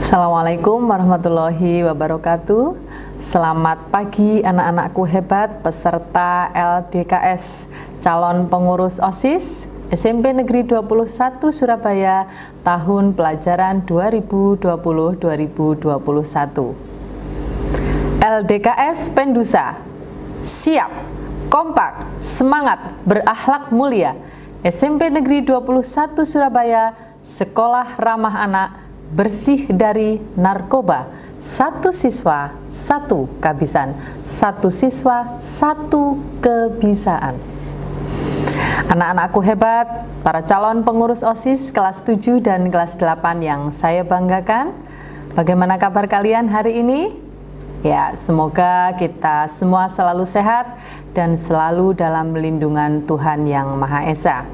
Assalamualaikum warahmatullahi wabarakatuh. Selamat pagi anak-anakku hebat peserta LDKS calon pengurus OSIS SMP Negeri 21 Surabaya tahun pelajaran 2020-2021. LDKS Pendusa, siap, kompak, semangat, berakhlak mulia. SMP Negeri 21 Surabaya, sekolah ramah anak, bersih dari narkoba. Satu siswa, satu kehabisan. Satu siswa, satu kebisaan. Anak-anakku hebat, para calon pengurus OSIS kelas 7 dan kelas 8 yang saya banggakan. Bagaimana kabar kalian hari ini? Ya, semoga kita semua selalu sehat dan selalu dalam lindungan Tuhan Yang Maha Esa.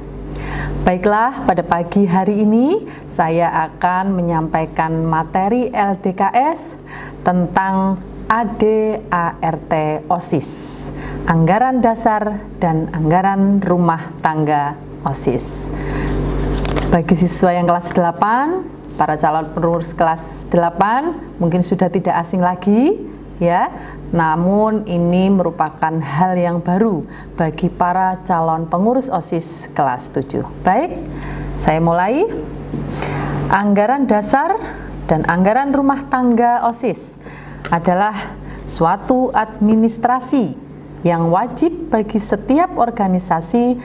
Baiklah, pada pagi hari ini saya akan menyampaikan materi LDKS tentang ADART OSIS, Anggaran Dasar dan Anggaran Rumah Tangga OSIS. Bagi siswa yang kelas 8, para calon pengurus kelas 8 mungkin sudah tidak asing lagi, ya, namun ini merupakan hal yang baru bagi para calon pengurus OSIS kelas 7. Baik, saya mulai. Anggaran dasar dan anggaran rumah tangga OSIS adalah suatu administrasi yang wajib bagi setiap organisasi,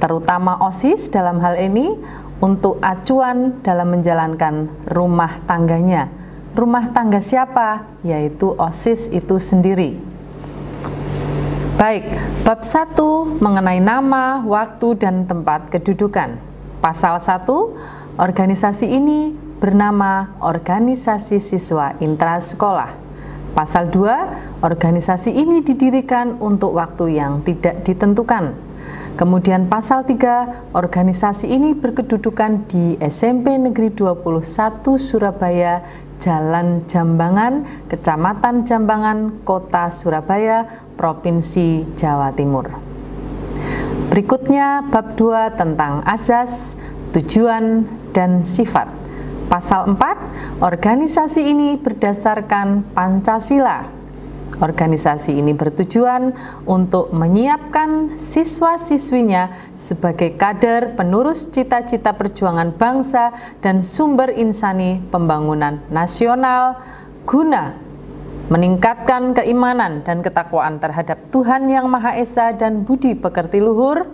terutama OSIS dalam hal ini, untuk acuan dalam menjalankan rumah tangganya. Rumah tangga siapa? Yaitu OSIS itu sendiri. Baik, bab 1 mengenai nama, waktu, dan tempat kedudukan. Pasal 1, organisasi ini bernama Organisasi Siswa Intrasekolah. Pasal 2, organisasi ini didirikan untuk waktu yang tidak ditentukan. Kemudian pasal 3, organisasi ini berkedudukan di SMP Negeri 21 Surabaya, Jalan Jambangan, Kecamatan Jambangan, Kota Surabaya, Provinsi Jawa Timur. Berikutnya bab 2 tentang azas, tujuan, dan sifat. Pasal 4, organisasi ini berdasarkan Pancasila. Organisasi ini bertujuan untuk menyiapkan siswa-siswinya sebagai kader penerus cita-cita perjuangan bangsa dan sumber insani pembangunan nasional guna meningkatkan keimanan dan ketakwaan terhadap Tuhan Yang Maha Esa dan budi pekerti luhur,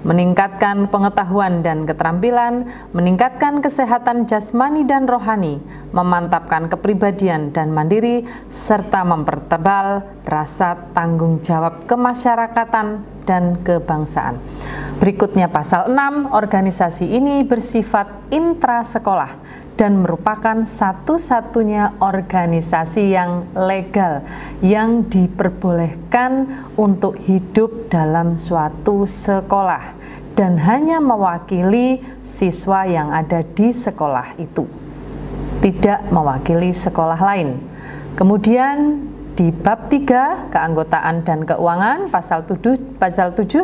meningkatkan pengetahuan dan keterampilan, meningkatkan kesehatan jasmani dan rohani, memantapkan kepribadian dan mandiri, serta mempertebal rasa tanggung jawab kemasyarakatan dan kebangsaan. Berikutnya pasal 6, organisasi ini bersifat intrasekolah dan merupakan satu-satunya organisasi yang legal yang diperbolehkan untuk hidup dalam suatu sekolah dan hanya mewakili siswa yang ada di sekolah itu, tidak mewakili sekolah lain. Kemudian di bab 3, keanggotaan dan keuangan, pasal 7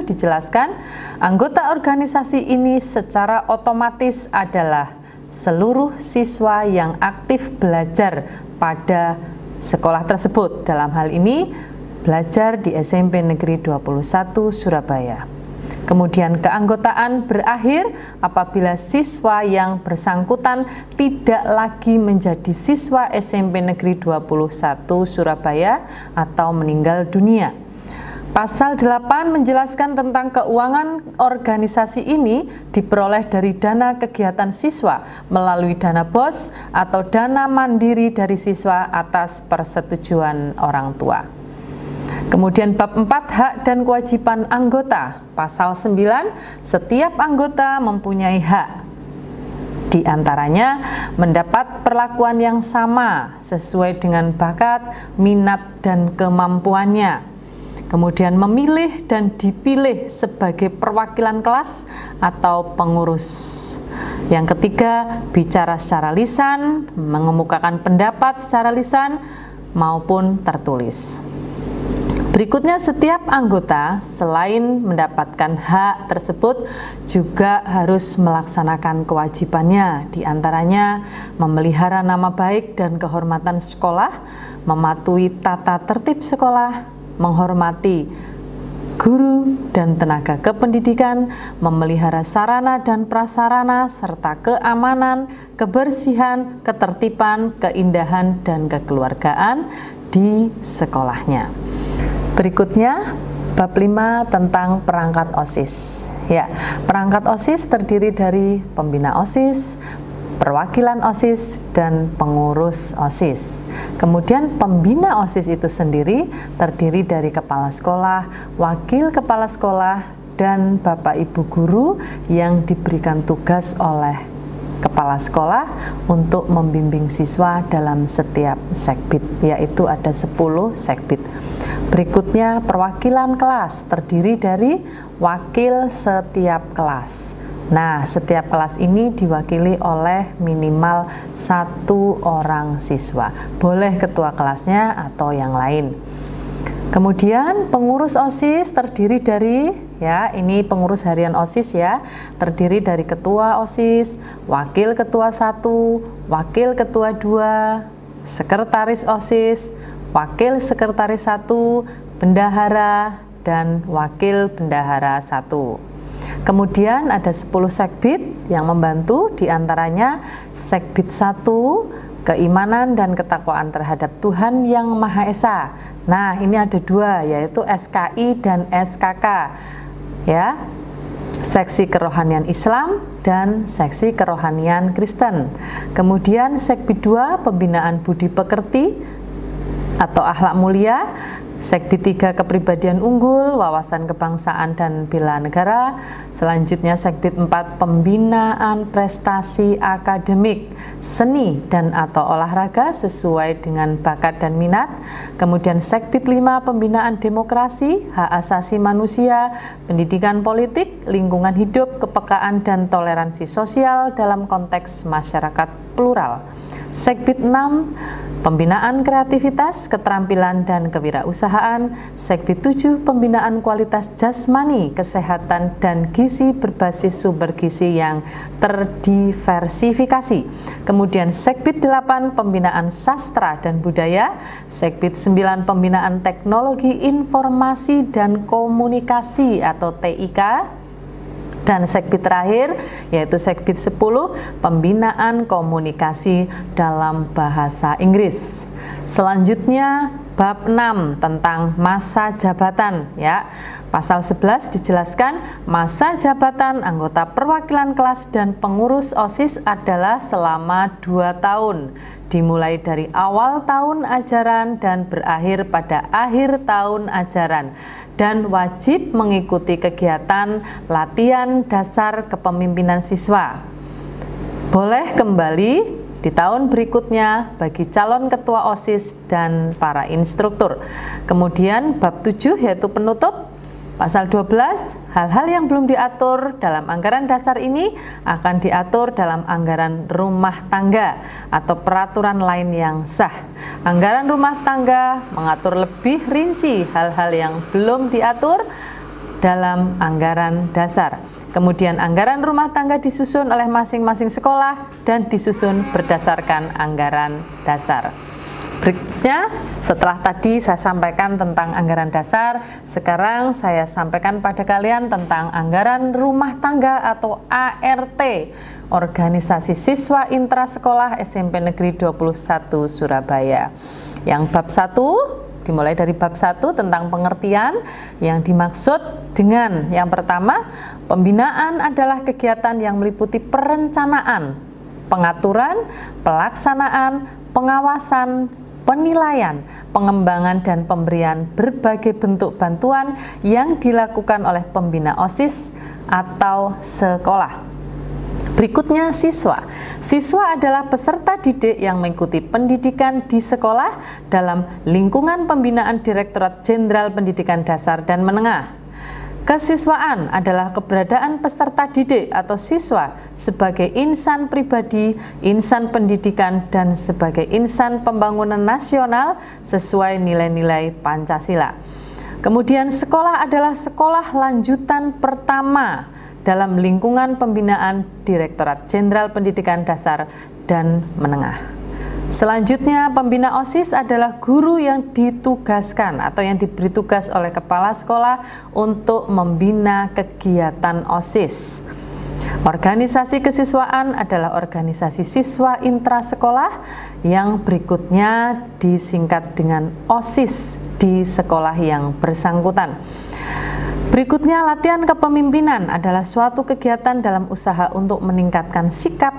dijelaskan, anggota organisasi ini secara otomatis adalah seluruh siswa yang aktif belajar pada sekolah tersebut. Dalam hal ini, belajar di SMP Negeri 21 Surabaya. Kemudian keanggotaan berakhir apabila siswa yang bersangkutan tidak lagi menjadi siswa SMP Negeri 21 Surabaya atau meninggal dunia. Pasal 8 menjelaskan tentang keuangan organisasi ini diperoleh dari dana kegiatan siswa melalui dana BOS atau dana mandiri dari siswa atas persetujuan orang tua. Kemudian bab 4, hak dan kewajiban anggota. Pasal 9, setiap anggota mempunyai hak. Di antaranya mendapat perlakuan yang sama sesuai dengan bakat, minat, dan kemampuannya. Kemudian memilih dan dipilih sebagai perwakilan kelas atau pengurus. Yang ketiga, bicara secara lisan, mengemukakan pendapat secara lisan maupun tertulis. Berikutnya, setiap anggota selain mendapatkan hak tersebut juga harus melaksanakan kewajibannya, diantaranya memelihara nama baik dan kehormatan sekolah, mematuhi tata tertib sekolah, menghormati guru dan tenaga kependidikan, memelihara sarana dan prasarana, serta keamanan, kebersihan, ketertiban, keindahan, dan kekeluargaan di sekolahnya. Berikutnya, bab 5 tentang perangkat OSIS. Ya, perangkat OSIS terdiri dari pembina OSIS, perwakilan OSIS, dan pengurus OSIS. Kemudian pembina OSIS itu sendiri terdiri dari kepala sekolah, wakil kepala sekolah, dan Bapak Ibu guru yang diberikan tugas oleh kepala sekolah untuk membimbing siswa dalam setiap sekbid, yaitu ada 10 sekbid. Berikutnya, perwakilan kelas terdiri dari wakil setiap kelas. Nah, setiap kelas ini diwakili oleh minimal 1 orang siswa. Boleh ketua kelasnya atau yang lain. Kemudian pengurus OSIS terdiri dari, ya, ini pengurus harian OSIS ya, terdiri dari ketua OSIS, wakil ketua 1, wakil ketua 2, sekretaris OSIS, wakil sekretaris 1, bendahara, dan wakil bendahara 1. Kemudian ada 10 sekbid yang membantu, diantaranya sekbid 1, keimanan dan ketakwaan terhadap Tuhan Yang Maha Esa. Nah, ini ada 2, yaitu SKI dan SKK, ya, seksi kerohanian Islam dan seksi kerohanian Kristen. Kemudian sekbid 2, pembinaan budi pekerti atau akhlak mulia. Sekbid 3, kepribadian unggul, wawasan kebangsaan dan bela negara. Selanjutnya sekbid 4, pembinaan prestasi akademik, seni dan atau olahraga sesuai dengan bakat dan minat. Kemudian sekbid 5, pembinaan demokrasi, hak asasi manusia, pendidikan politik, lingkungan hidup, kepekaan dan toleransi sosial dalam konteks masyarakat plural. Sekbid 6, pembinaan kreativitas, keterampilan dan kewirausahaan. Sekbid 7, pembinaan kualitas jasmani, kesehatan dan gizi berbasis sumber gizi yang terdiversifikasi. Kemudian sekbid 8, pembinaan sastra dan budaya. Sekbid 9, pembinaan teknologi informasi dan komunikasi atau TIK. Dan sekbid terakhir yaitu sekbid 10, pembinaan komunikasi dalam bahasa Inggris. Selanjutnya bab 6 tentang masa jabatan, ya. Pasal 11 dijelaskan masa jabatan anggota perwakilan kelas dan pengurus OSIS adalah selama 2 tahun, dimulai dari awal tahun ajaran dan berakhir pada akhir tahun ajaran, dan wajib mengikuti kegiatan latihan dasar kepemimpinan siswa. Boleh kembali di tahun berikutnya bagi calon ketua OSIS dan para instruktur. Kemudian bab 7 yaitu penutup. Pasal 12, hal-hal yang belum diatur dalam anggaran dasar ini akan diatur dalam anggaran rumah tangga atau peraturan lain yang sah. Anggaran rumah tangga mengatur lebih rinci hal-hal yang belum diatur dalam anggaran dasar. Kemudian anggaran rumah tangga disusun oleh masing-masing sekolah dan disusun berdasarkan anggaran dasar. Berikutnya, setelah tadi saya sampaikan tentang anggaran dasar, sekarang saya sampaikan pada kalian tentang anggaran rumah tangga atau ART, Organisasi Siswa Intrasekolah SMP Negeri 21 Surabaya. Yang bab 1, dimulai dari bab 1 tentang pengertian yang dimaksud dengan yang pertama, pembinaan adalah kegiatan yang meliputi perencanaan, pengaturan, pelaksanaan, pengawasan, penilaian, pengembangan dan pemberian berbagai bentuk bantuan yang dilakukan oleh pembina OSIS atau sekolah. Berikutnya siswa. Siswa adalah peserta didik yang mengikuti pendidikan di sekolah dalam lingkungan pembinaan Direktorat Jenderal Pendidikan Dasar dan Menengah. Kesiswaan adalah keberadaan peserta didik atau siswa sebagai insan pribadi, insan pendidikan, dan sebagai insan pembangunan nasional sesuai nilai-nilai Pancasila. Kemudian sekolah adalah sekolah lanjutan pertama dalam lingkungan pembinaan Direktorat Jenderal Pendidikan Dasar dan Menengah. Selanjutnya, pembina OSIS adalah guru yang ditugaskan atau yang diberi tugas oleh kepala sekolah untuk membina kegiatan OSIS. Organisasi kesiswaan adalah organisasi siswa intrasekolah yang berikutnya disingkat dengan OSIS di sekolah yang bersangkutan. Berikutnya, latihan kepemimpinan adalah suatu kegiatan dalam usaha untuk meningkatkan sikap,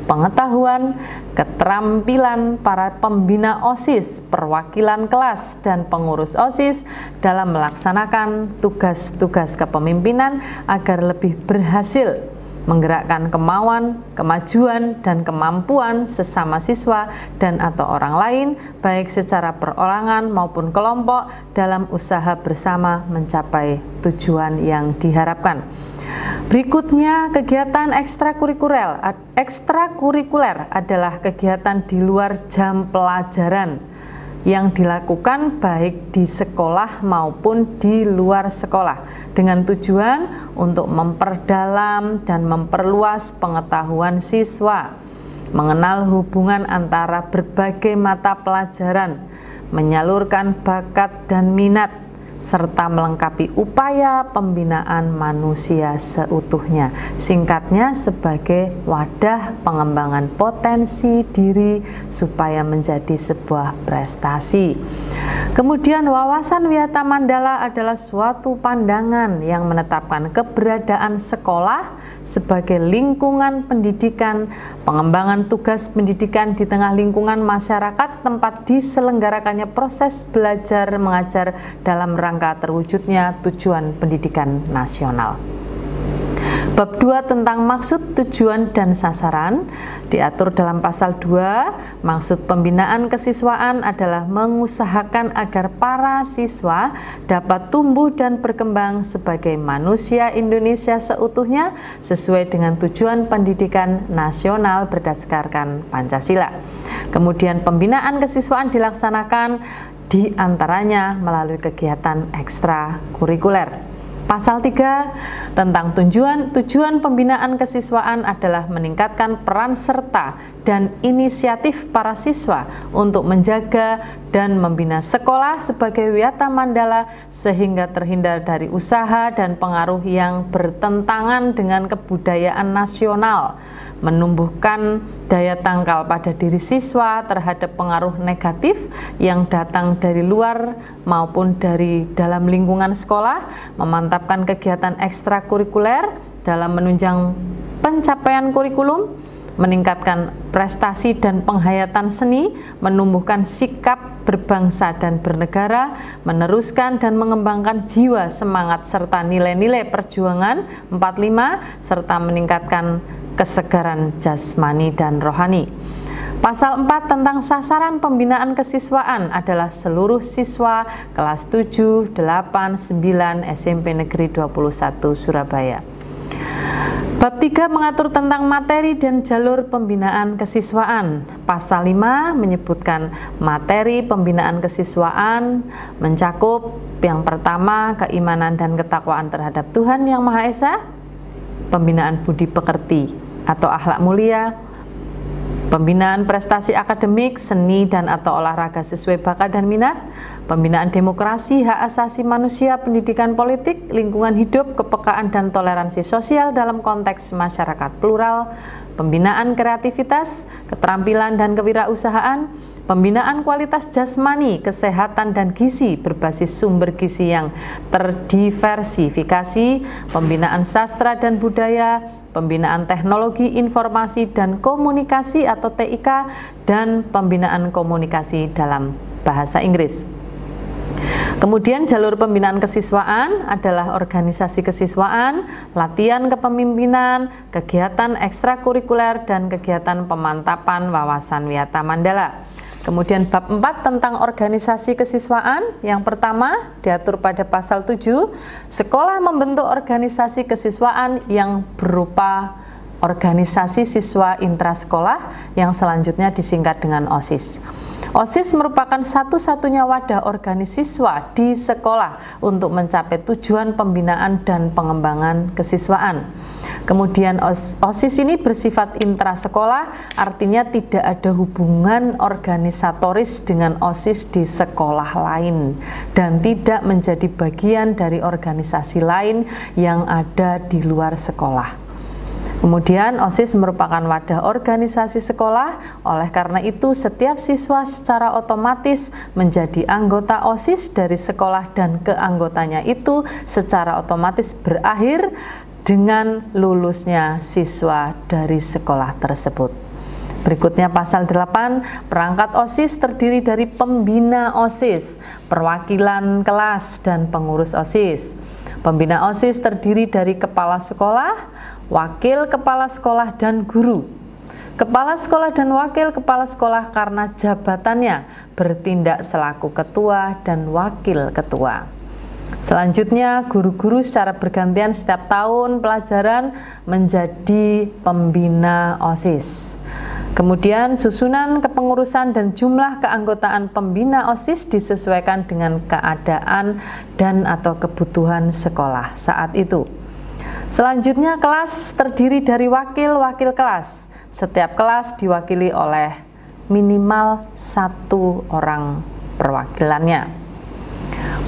pengetahuan, keterampilan para pembina OSIS, perwakilan kelas, dan pengurus OSIS dalam melaksanakan tugas-tugas kepemimpinan agar lebih berhasil menggerakkan kemauan, kemajuan, dan kemampuan sesama siswa dan atau orang lain, baik secara perorangan maupun kelompok dalam usaha bersama mencapai tujuan yang diharapkan. Berikutnya, kegiatan ekstrakurikuler adalah kegiatan di luar jam pelajaran yang dilakukan baik di sekolah maupun di luar sekolah dengan tujuan untuk memperdalam dan memperluas pengetahuan siswa, mengenal hubungan antara berbagai mata pelajaran, menyalurkan bakat dan minat, serta melengkapi upaya pembinaan manusia seutuhnya. Singkatnya, sebagai wadah pengembangan potensi diri supaya menjadi sebuah prestasi. Kemudian, wawasan Wiyata Mandala adalah suatu pandangan yang menetapkan keberadaan sekolah sebagai lingkungan pendidikan, pengembangan tugas pendidikan di tengah lingkungan masyarakat tempat diselenggarakannya proses belajar mengajar dalam rangka terwujudnya tujuan pendidikan nasional. Bab 2 tentang maksud, tujuan, dan sasaran diatur dalam pasal 2. Maksud pembinaan kesiswaan adalah mengusahakan agar para siswa dapat tumbuh dan berkembang sebagai manusia Indonesia seutuhnya sesuai dengan tujuan pendidikan nasional berdasarkan Pancasila. Kemudian pembinaan kesiswaan dilaksanakan di antaranya melalui kegiatan ekstrakurikuler. Pasal 3 tentang tujuan pembinaan kesiswaan adalah meningkatkan peran serta dan inisiatif para siswa untuk menjaga dan membina sekolah sebagai Wiyata Mandala sehingga terhindar dari usaha dan pengaruh yang bertentangan dengan kebudayaan nasional, menumbuhkan daya tangkal pada diri siswa terhadap pengaruh negatif yang datang dari luar maupun dari dalam lingkungan sekolah, memantapkan kegiatan ekstrakurikuler dalam menunjang pencapaian kurikulum, meningkatkan prestasi dan penghayatan seni, menumbuhkan sikap berbangsa dan bernegara, meneruskan dan mengembangkan jiwa, semangat, serta nilai-nilai perjuangan 45, serta meningkatkan kesegaran jasmani dan rohani. Pasal 4 tentang sasaran pembinaan kesiswaan adalah seluruh siswa kelas 7, 8, 9 SMP Negeri 21 Surabaya. Bab 3 mengatur tentang materi dan jalur pembinaan kesiswaan. Pasal 5 menyebutkan materi pembinaan kesiswaan mencakup yang pertama, keimanan dan ketakwaan terhadap Tuhan Yang Maha Esa, pembinaan budi pekerti atau akhlak mulia, pembinaan prestasi akademik, seni dan atau olahraga sesuai bakat dan minat, pembinaan demokrasi, hak asasi manusia, pendidikan politik, lingkungan hidup, kepekaan dan toleransi sosial dalam konteks masyarakat plural, pembinaan kreativitas, keterampilan dan kewirausahaan, pembinaan kualitas jasmani, kesehatan dan gizi berbasis sumber gizi yang terdiversifikasi, pembinaan sastra dan budaya, pembinaan teknologi informasi dan komunikasi atau TIK, dan pembinaan komunikasi dalam bahasa Inggris. Kemudian jalur pembinaan kesiswaan adalah organisasi kesiswaan, latihan kepemimpinan, kegiatan ekstrakurikuler, dan kegiatan pemantapan wawasan Wiyata Mandala. Kemudian bab 4 tentang organisasi kesiswaan, yang pertama diatur pada pasal 7, sekolah membentuk organisasi kesiswaan yang berupa organisasi siswa intrasekolah yang selanjutnya disingkat dengan OSIS. OSIS merupakan satu-satunya wadah organisasi siswa di sekolah untuk mencapai tujuan pembinaan dan pengembangan kesiswaan. Kemudian OSIS ini bersifat intrasekolah, artinya tidak ada hubungan organisatoris dengan OSIS di sekolah lain dan tidak menjadi bagian dari organisasi lain yang ada di luar sekolah. Kemudian OSIS merupakan wadah organisasi sekolah, oleh karena itu setiap siswa secara otomatis menjadi anggota OSIS dari sekolah dan keanggotaannya itu secara otomatis berakhir dengan lulusnya siswa dari sekolah tersebut. Berikutnya pasal 8, perangkat OSIS terdiri dari pembina OSIS, perwakilan kelas, dan pengurus OSIS. Pembina OSIS terdiri dari kepala sekolah, wakil kepala sekolah, dan guru. Kepala sekolah dan wakil kepala sekolah karena jabatannya bertindak selaku ketua dan wakil ketua. Selanjutnya, guru-guru secara bergantian setiap tahun pelajaran menjadi pembina OSIS. Kemudian susunan kepengurusan dan jumlah keanggotaan pembina OSIS disesuaikan dengan keadaan dan atau kebutuhan sekolah saat itu. Selanjutnya, kelas terdiri dari wakil-wakil kelas. Setiap kelas diwakili oleh minimal 1 orang perwakilannya.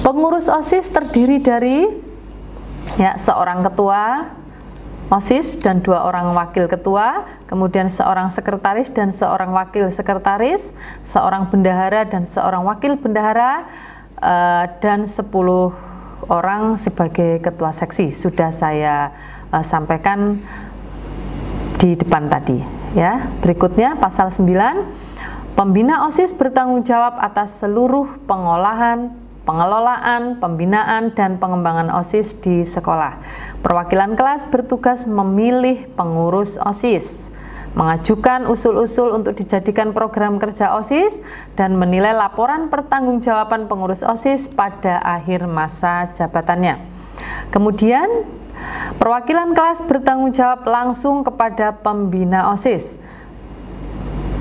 Pengurus OSIS terdiri dari seorang ketua OSIS dan 2 orang wakil ketua, kemudian seorang sekretaris dan seorang wakil sekretaris, seorang bendahara dan seorang wakil bendahara, dan 10 orang sebagai ketua seksi. Sudah saya sampaikan di depan tadi ya. Berikutnya pasal 9, pembina OSIS bertanggung jawab atas seluruh pengolahan, pengelolaan, pembinaan, dan pengembangan OSIS di sekolah. Perwakilan kelas bertugas memilih pengurus OSIS, mengajukan usul-usul untuk dijadikan program kerja OSIS, dan menilai laporan pertanggungjawaban pengurus OSIS pada akhir masa jabatannya. Kemudian, perwakilan kelas bertanggung jawab langsung kepada pembina OSIS.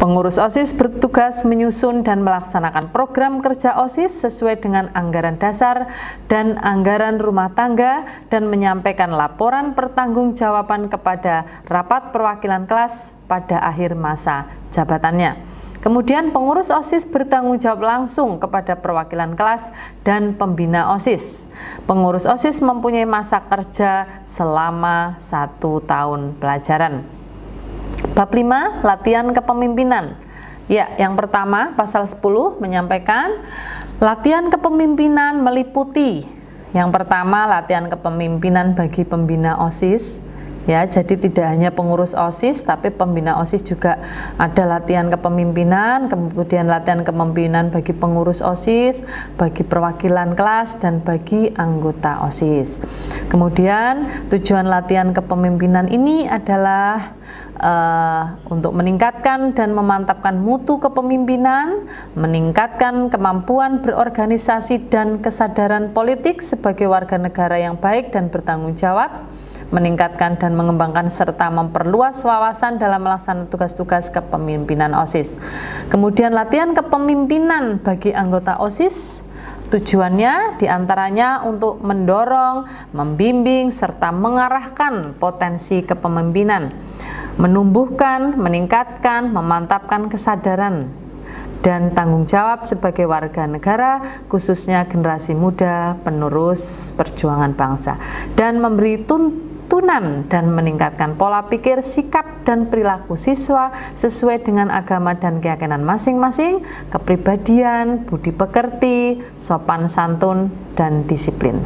Pengurus OSIS bertugas menyusun dan melaksanakan program kerja OSIS sesuai dengan anggaran dasar dan anggaran rumah tangga dan menyampaikan laporan pertanggungjawaban kepada rapat perwakilan kelas pada akhir masa jabatannya. Kemudian pengurus OSIS bertanggung jawab langsung kepada perwakilan kelas dan pembina OSIS. Pengurus OSIS mempunyai masa kerja selama 1 tahun pelajaran. Bab 5, latihan kepemimpinan. Ya, yang pertama pasal 10 menyampaikan latihan kepemimpinan meliputi yang pertama latihan kepemimpinan bagi pembina OSIS. Ya, jadi tidak hanya pengurus OSIS tapi pembina OSIS juga ada latihan kepemimpinan, kemudian latihan kepemimpinan bagi pengurus OSIS, bagi perwakilan kelas, dan bagi anggota OSIS. Kemudian tujuan latihan kepemimpinan ini adalah untuk meningkatkan dan memantapkan mutu kepemimpinan, meningkatkan kemampuan berorganisasi dan kesadaran politik sebagai warga negara yang baik dan bertanggung jawab, meningkatkan dan mengembangkan serta memperluas wawasan dalam melaksanakan tugas-tugas kepemimpinan OSIS. Kemudian latihan kepemimpinan bagi anggota OSIS, tujuannya diantaranya untuk mendorong, membimbing, serta mengarahkan potensi kepemimpinan, menumbuhkan, meningkatkan, memantapkan kesadaran dan tanggung jawab sebagai warga negara, khususnya generasi muda penerus perjuangan bangsa, dan memberi tuntunan dan meningkatkan pola pikir, sikap, dan perilaku siswa sesuai dengan agama dan keyakinan masing-masing, kepribadian, budi pekerti, sopan santun, dan disiplin.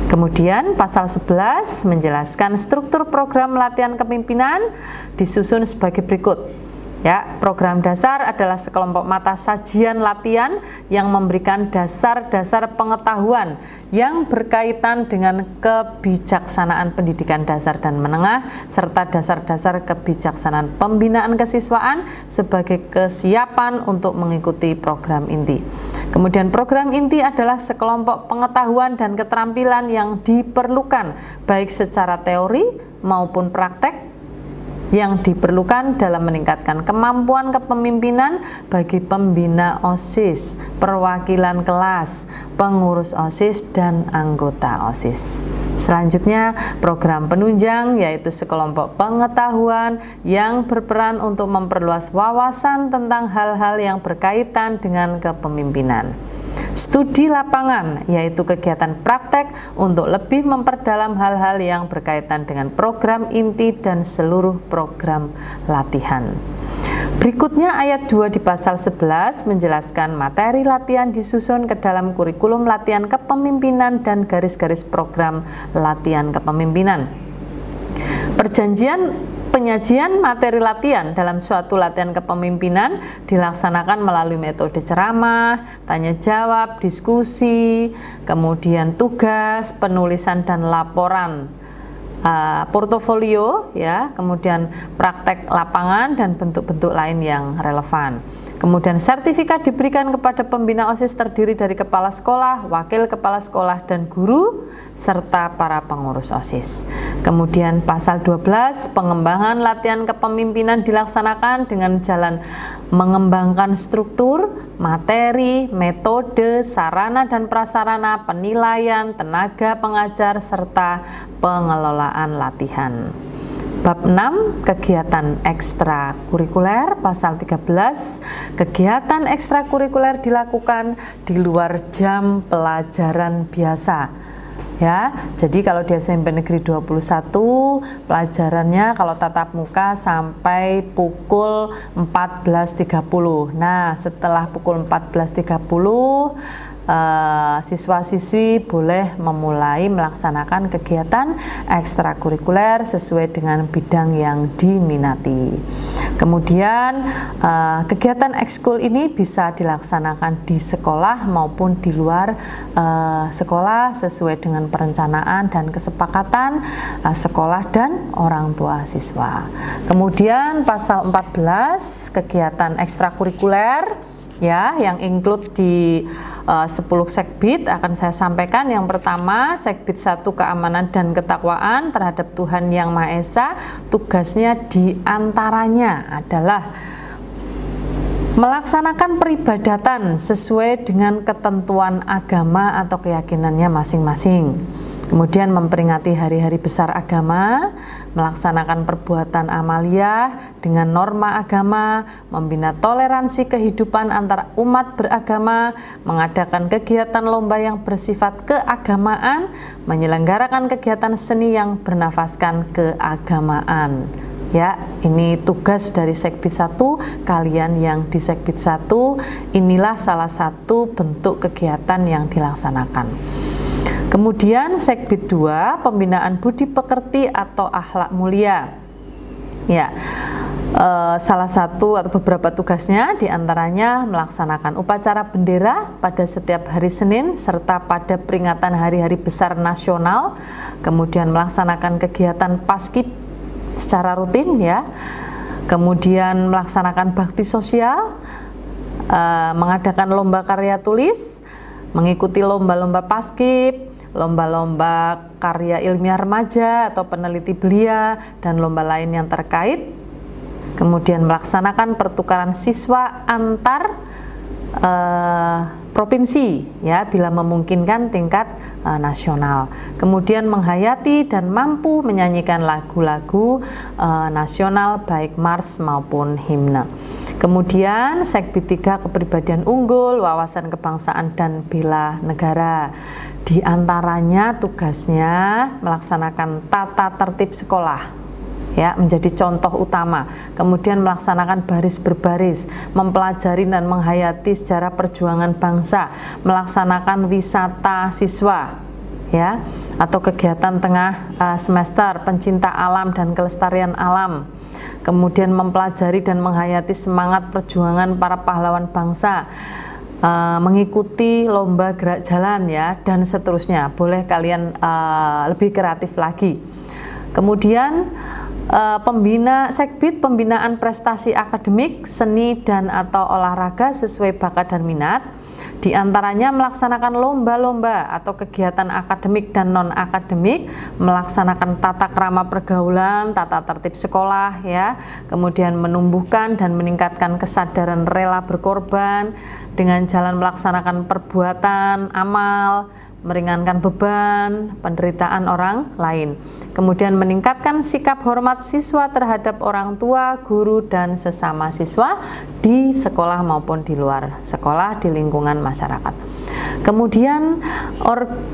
Kemudian pasal 11 menjelaskan struktur program latihan kepemimpinan disusun sebagai berikut. Ya, program dasar adalah sekelompok mata sajian latihan yang memberikan dasar-dasar pengetahuan yang berkaitan dengan kebijaksanaan pendidikan dasar dan menengah serta dasar-dasar kebijaksanaan pembinaan kesiswaan sebagai kesiapan untuk mengikuti program inti. Kemudian program inti adalah sekelompok pengetahuan dan keterampilan yang diperlukan baik secara teori maupun praktek yang diperlukan dalam meningkatkan kemampuan kepemimpinan bagi pembina OSIS, perwakilan kelas, pengurus OSIS, dan anggota OSIS. Selanjutnya, program penunjang yaitu sekelompok pengetahuan yang berperan untuk memperluas wawasan tentang hal-hal yang berkaitan dengan kepemimpinan. Studi lapangan yaitu kegiatan praktek untuk lebih memperdalam hal-hal yang berkaitan dengan program inti dan seluruh program latihan. Berikutnya ayat 2 di pasal 11 menjelaskan materi latihan disusun ke dalam kurikulum latihan kepemimpinan dan garis-garis program latihan kepemimpinan. Penyajian materi latihan dalam suatu latihan kepemimpinan dilaksanakan melalui metode ceramah, tanya jawab, diskusi, kemudian tugas, penulisan dan laporan, portofolio, ya, kemudian praktek lapangan dan bentuk-bentuk lain yang relevan. Kemudian sertifikat diberikan kepada pembina OSIS terdiri dari kepala sekolah, wakil kepala sekolah, dan guru, serta para pengurus OSIS. Kemudian pasal 12, pengembangan latihan kepemimpinan dilaksanakan dengan jalan mengembangkan struktur, materi, metode, sarana dan prasarana, penilaian, tenaga pengajar, serta pengelolaan latihan. Bab 6, kegiatan ekstrakurikuler, pasal 13, kegiatan ekstrakurikuler dilakukan di luar jam pelajaran biasa. Ya, jadi kalau di SMP Negeri 21 pelajarannya kalau tatap muka sampai pukul 14.30. Nah, setelah pukul 14.30 siswa-siswi boleh memulai melaksanakan kegiatan ekstrakurikuler sesuai dengan bidang yang diminati. Kemudian kegiatan ekskul ini bisa dilaksanakan di sekolah maupun di luar sekolah sesuai dengan perencanaan dan kesepakatan sekolah dan orang tua siswa. Kemudian pasal 14, kegiatan ekstrakurikuler, ya, yang include di 10 sekbid akan saya sampaikan. Yang pertama, sekbid 1 keamanan dan ketakwaan terhadap Tuhan Yang Maha Esa. Tugasnya diantaranya adalah melaksanakan peribadatan sesuai dengan ketentuan agama atau keyakinannya masing-masing. Kemudian memperingati hari-hari besar agama, melaksanakan perbuatan amaliyah dengan norma agama, membina toleransi kehidupan antar umat beragama, mengadakan kegiatan lomba yang bersifat keagamaan, menyelenggarakan kegiatan seni yang bernafaskan keagamaan. Ya, ini tugas dari sekbid 1. Kalian yang di sekbid 1, inilah salah satu bentuk kegiatan yang dilaksanakan. Kemudian sekbid 2, pembinaan budi pekerti atau akhlak mulia. Ya, salah satu atau beberapa tugasnya diantaranya melaksanakan upacara bendera pada setiap hari Senin serta pada peringatan hari-hari besar nasional. Kemudian melaksanakan kegiatan paskib secara rutin, ya. Kemudian melaksanakan bakti sosial, mengadakan lomba karya tulis, mengikuti lomba-lomba paskib, lomba-lomba karya ilmiah remaja atau peneliti belia, dan lomba lain yang terkait. Kemudian melaksanakan pertukaran siswa antar provinsi, ya, bila memungkinkan tingkat nasional. Kemudian menghayati dan mampu menyanyikan lagu-lagu nasional baik mars maupun himne. Kemudian sekbid 3, kepribadian unggul, wawasan kebangsaan dan bela negara. Di antaranya tugasnya melaksanakan tata tertib sekolah, ya, menjadi contoh utama. Kemudian melaksanakan baris berbaris, mempelajari dan menghayati sejarah perjuangan bangsa, melaksanakan wisata siswa, ya, atau kegiatan tengah semester pencinta alam dan kelestarian alam. Kemudian mempelajari dan menghayati semangat perjuangan para pahlawan bangsa, mengikuti lomba gerak jalan, ya, dan seterusnya. Boleh kalian lebih kreatif lagi. Kemudian sekbid pembinaan prestasi akademik, seni dan atau olahraga sesuai bakat dan minat. Di antaranya melaksanakan lomba-lomba atau kegiatan akademik dan non-akademik, melaksanakan tata krama pergaulan, tata tertib sekolah ya, kemudian menumbuhkan dan meningkatkan kesadaran rela berkorban dengan jalan melaksanakan perbuatan amal, meringankan beban penderitaan orang lain. Kemudian meningkatkan sikap hormat siswa terhadap orang tua, guru, dan sesama siswa di sekolah maupun di luar sekolah, di lingkungan masyarakat. Kemudian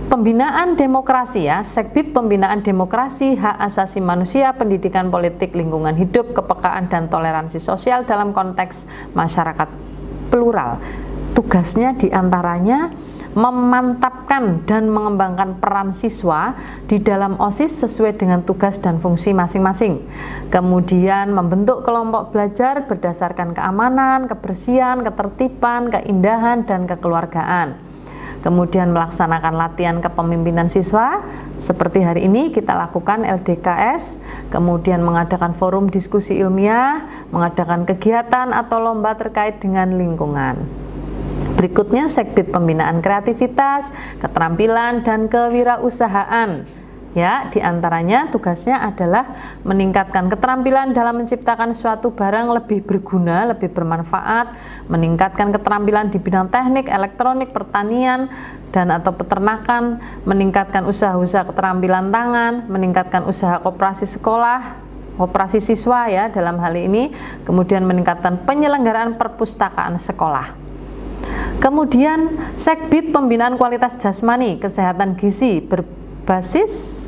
pembinaan demokrasi ya, Segbit Pembinaan Demokrasi, Hak Asasi Manusia, Pendidikan Politik, Lingkungan Hidup, Kepekaan dan Toleransi Sosial dalam konteks masyarakat plural. Tugasnya diantaranya memantapkan dan mengembangkan peran siswa di dalam OSIS sesuai dengan tugas dan fungsi masing-masing. Kemudian membentuk kelompok belajar berdasarkan keamanan, kebersihan, ketertiban, keindahan, dan kekeluargaan. Kemudian melaksanakan latihan kepemimpinan siswa seperti hari ini kita lakukan LDKS, kemudian mengadakan forum diskusi ilmiah, mengadakan kegiatan atau lomba terkait dengan lingkungan. Berikutnya Segbit Pembinaan Kreativitas, Keterampilan, dan Kewirausahaan. Ya, diantaranya tugasnya adalah meningkatkan keterampilan dalam menciptakan suatu barang lebih berguna, lebih bermanfaat, meningkatkan keterampilan di bidang teknik, elektronik, pertanian, dan atau peternakan, meningkatkan usaha-usaha keterampilan tangan, meningkatkan usaha koperasi sekolah, koperasi siswa ya dalam hal ini, kemudian meningkatkan penyelenggaraan perpustakaan sekolah. Kemudian Segbit Pembinaan Kualitas Jasmani, Kesehatan Gizi berbasis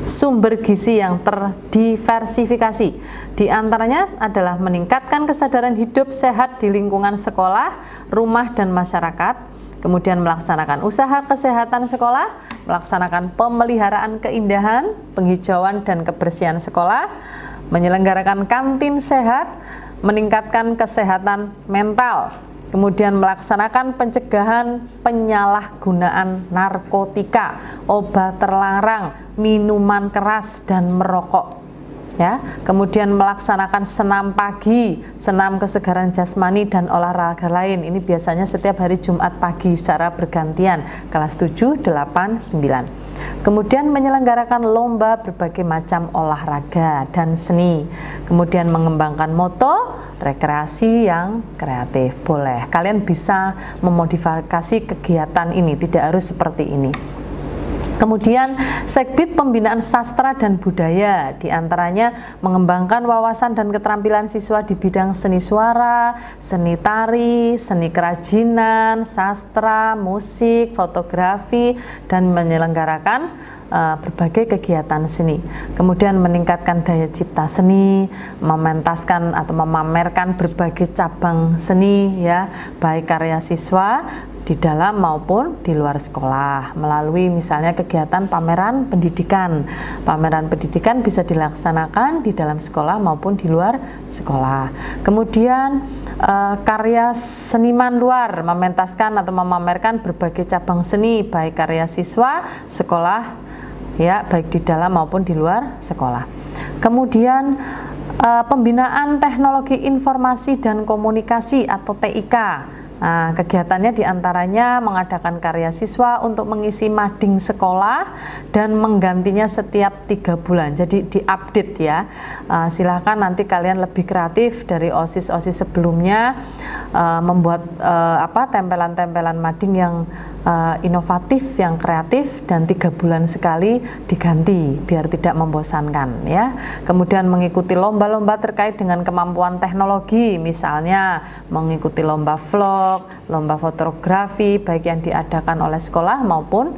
sumber gizi yang terdiversifikasi. Di antaranya adalah meningkatkan kesadaran hidup sehat di lingkungan sekolah, rumah, dan masyarakat. Kemudian melaksanakan usaha kesehatan sekolah, melaksanakan pemeliharaan keindahan, penghijauan, dan kebersihan sekolah, menyelenggarakan kantin sehat, meningkatkan kesehatan mental. Kemudian melaksanakan pencegahan penyalahgunaan narkotika, obat terlarang, minuman keras, dan merokok. Ya, kemudian melaksanakan senam pagi, senam kesegaran jasmani, dan olahraga lain. Ini biasanya setiap hari Jumat pagi secara bergantian, kelas 7, 8, 9. Kemudian menyelenggarakan lomba berbagai macam olahraga dan seni. Kemudian mengembangkan moto rekreasi yang kreatif. Boleh, kalian bisa memodifikasi kegiatan ini, tidak harus seperti ini. Kemudian Segbit Pembinaan Sastra dan Budaya, diantaranya mengembangkan wawasan dan keterampilan siswa di bidang seni suara, seni tari, seni kerajinan, sastra, musik, fotografi, dan menyelenggarakan berbagai kegiatan seni. Kemudian meningkatkan daya cipta seni, mementaskan atau memamerkan berbagai cabang seni ya, baik karya siswa di dalam maupun di luar sekolah melalui misalnya kegiatan pameran pendidikan. Pameran pendidikan bisa dilaksanakan di dalam sekolah maupun di luar sekolah. Kemudian karya seniman luar, mementaskan atau memamerkan berbagai cabang seni baik karya siswa sekolah ya, baik di dalam maupun di luar sekolah. Kemudian pembinaan teknologi informasi dan komunikasi atau TIK. Nah, kegiatannya diantaranya mengadakan karya siswa untuk mengisi mading sekolah dan menggantinya setiap 3 bulan. Jadi diupdate ya. Silahkan nanti kalian lebih kreatif dari OSIS-OSIS sebelumnya, membuat tempelan-tempelan mading yang inovatif, yang kreatif, dan 3 bulan sekali diganti biar tidak membosankan ya. Kemudian mengikuti lomba-lomba terkait dengan kemampuan teknologi, misalnya mengikuti lomba vlog, lomba fotografi baik yang diadakan oleh sekolah maupun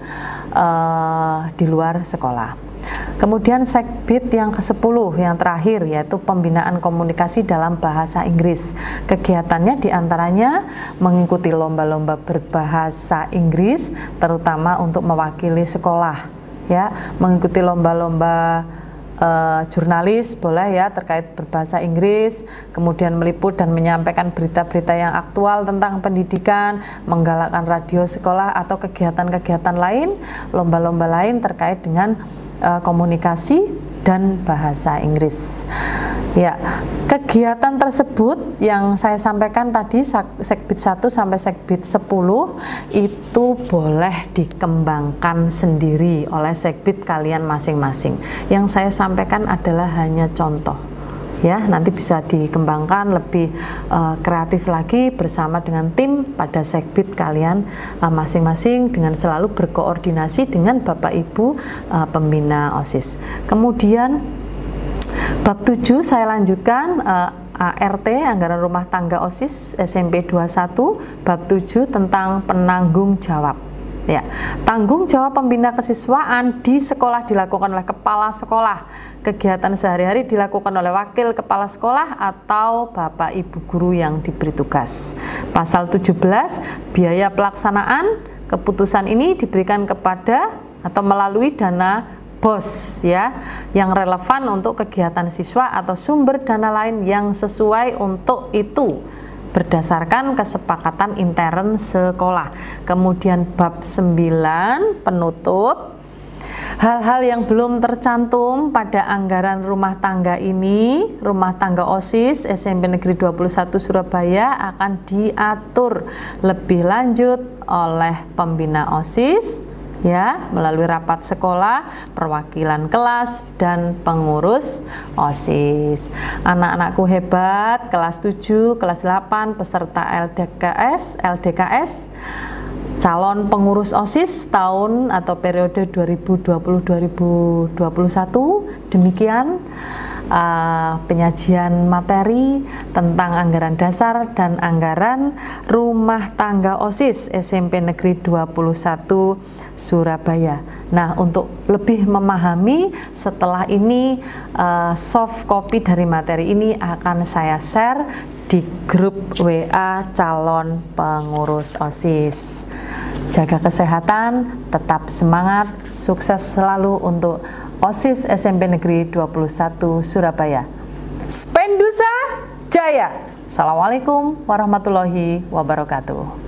di luar sekolah. Kemudian Segbit yang ke-10 yang terakhir yaitu pembinaan komunikasi dalam bahasa Inggris. Kegiatannya diantaranya mengikuti lomba-lomba berbahasa Inggris terutama untuk mewakili sekolah ya, mengikuti lomba-lomba jurnalis boleh ya terkait berbahasa Inggris, kemudian meliput dan menyampaikan berita-berita yang aktual tentang pendidikan, menggalakkan radio sekolah atau kegiatan-kegiatan lain, lomba-lomba lain terkait dengan komunikasi dan bahasa Inggris. Ya, kegiatan tersebut yang saya sampaikan tadi Sekbid 1 sampai Sekbid 10 itu boleh dikembangkan sendiri oleh Sekbid kalian masing-masing. Yang saya sampaikan adalah hanya contoh. Ya, nanti bisa dikembangkan lebih kreatif lagi bersama dengan tim pada Sekbid kalian masing-masing dengan selalu berkoordinasi dengan Bapak Ibu pembina OSIS. Kemudian bab 7 saya lanjutkan ART, Anggaran Rumah Tangga OSIS SMP 21, bab 7 tentang penanggung jawab. Ya, tanggung jawab pembina kesiswaan di sekolah dilakukan oleh kepala sekolah. Kegiatan sehari-hari dilakukan oleh wakil kepala sekolah atau Bapak Ibu guru yang diberi tugas. Pasal 17, biaya pelaksanaan keputusan ini diberikan kepada atau melalui dana BOS ya, yang relevan untuk kegiatan siswa atau sumber dana lain yang sesuai untuk itu berdasarkan kesepakatan intern sekolah. Kemudian bab 9 penutup, hal-hal yang belum tercantum pada anggaran rumah tangga ini, rumah tangga OSIS SMP Negeri 21 Surabaya akan diatur lebih lanjut oleh pembina OSIS ya, melalui rapat sekolah, perwakilan kelas, dan pengurus OSIS. Anak-anakku hebat, kelas 7, kelas 8, peserta LDKS, calon pengurus OSIS tahun atau periode 2020-2021. Demikian penyajian materi tentang anggaran dasar dan anggaran rumah tangga OSIS SMP Negeri 21 Surabaya. Nah, untuk lebih memahami setelah ini soft copy dari materi ini akan saya share di grup WA calon pengurus OSIS. Jaga kesehatan, tetap semangat, sukses selalu untuk OSIS SMP Negeri 21 Surabaya. Spendusa Jaya. Assalamualaikum warahmatullahi wabarakatuh.